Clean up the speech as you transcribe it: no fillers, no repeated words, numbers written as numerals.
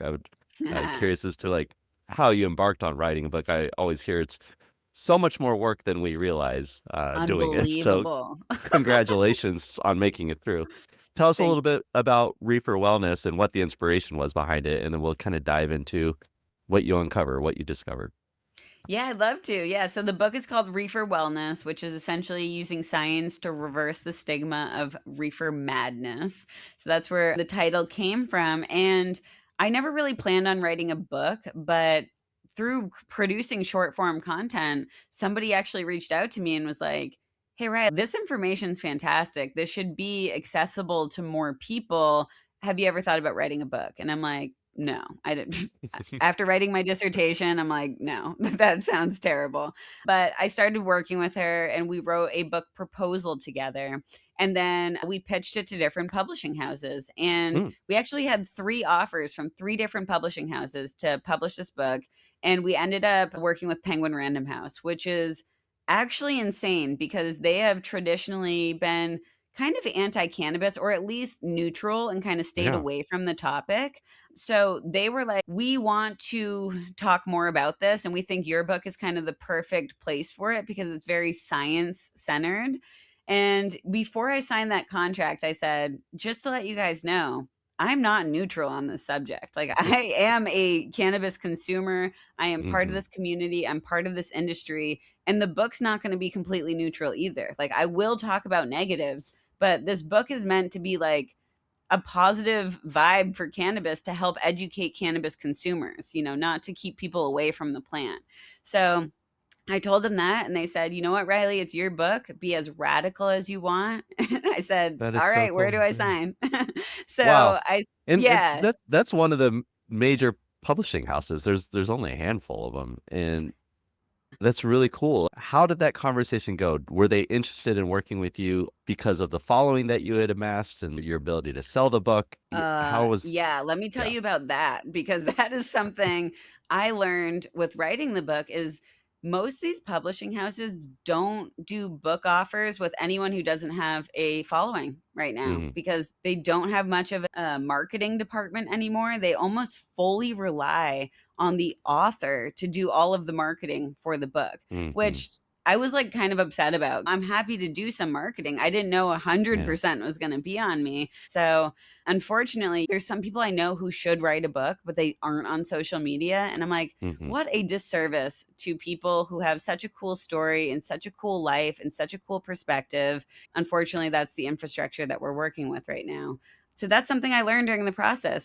I would curious as to like how you embarked on writing a book. I always hear it's so much more work than we realize doing it. So Unbelievable. congratulations on making it through. Tell us a Thank little bit about Reefer Wellness and what the inspiration was behind it, and then we'll kind of dive into what you uncover, what you discover. Yeah, I'd love to. Yeah. So the book is called Reefer Wellness, which is essentially using science to reverse the stigma of reefer madness. So that's where the title came from. And I never really planned on writing a book, but through producing short form content, somebody actually reached out to me and was like, "Hey, Ryan, this information's fantastic. This should be accessible to more people. Have you ever thought about writing a book?" And I'm like, no, I didn't. After writing my dissertation, I'm like, no, that sounds terrible. But I started working with her and we wrote a book proposal together. And then we pitched it to different publishing houses. And Mm, we actually had three offers from three different publishing houses to publish this book. And we ended up working with Penguin Random House, which is actually insane because they have traditionally been kind of anti-cannabis or at least neutral and kind of stayed yeah. away from the topic. So they were like, "We want to talk more about this and we think your book is kind of the perfect place for it because it's very science centered." And before I signed that contract, I said, "Just to let you guys know, I'm not neutral on this subject. Like I am a cannabis consumer. I am part of Hmm. this community. I'm part of this industry, and the book's not going to be completely neutral either. Like I will talk about negatives, but this book is meant to be like a positive vibe for cannabis to help educate cannabis consumers, not to keep people away from the plant." So I told them that, and they said, "You know what, Riley, it's your book. Be as radical as you want." And I said, That is "All so right, where cool. do I Yeah. sign?" Wow. So And yeah, that's one of the major publishing houses. There's only a handful of them, and that's really cool. How did that conversation go? Were they interested in working with you because of the following that you had amassed and your ability to sell the book? How was yeah, let me tell yeah. you about that because that is something I learned with writing the book is most of these publishing houses don't do book offers with anyone who doesn't have a following right now Mhm. because they don't have much of a marketing department anymore. They almost fully rely on the author to do all of the marketing for the book, Mhm. which I was like kind of upset about. I'm happy to do some marketing. I didn't know Yeah. 100% was going to be on me. So, unfortunately, there's some people I know who should write a book, but they aren't on social media. And I'm like, Mhm. what a disservice to people who have such a cool story and such a cool life and such a cool perspective. Unfortunately, that's the infrastructure that we're working with right now. So that's something I learned during the process.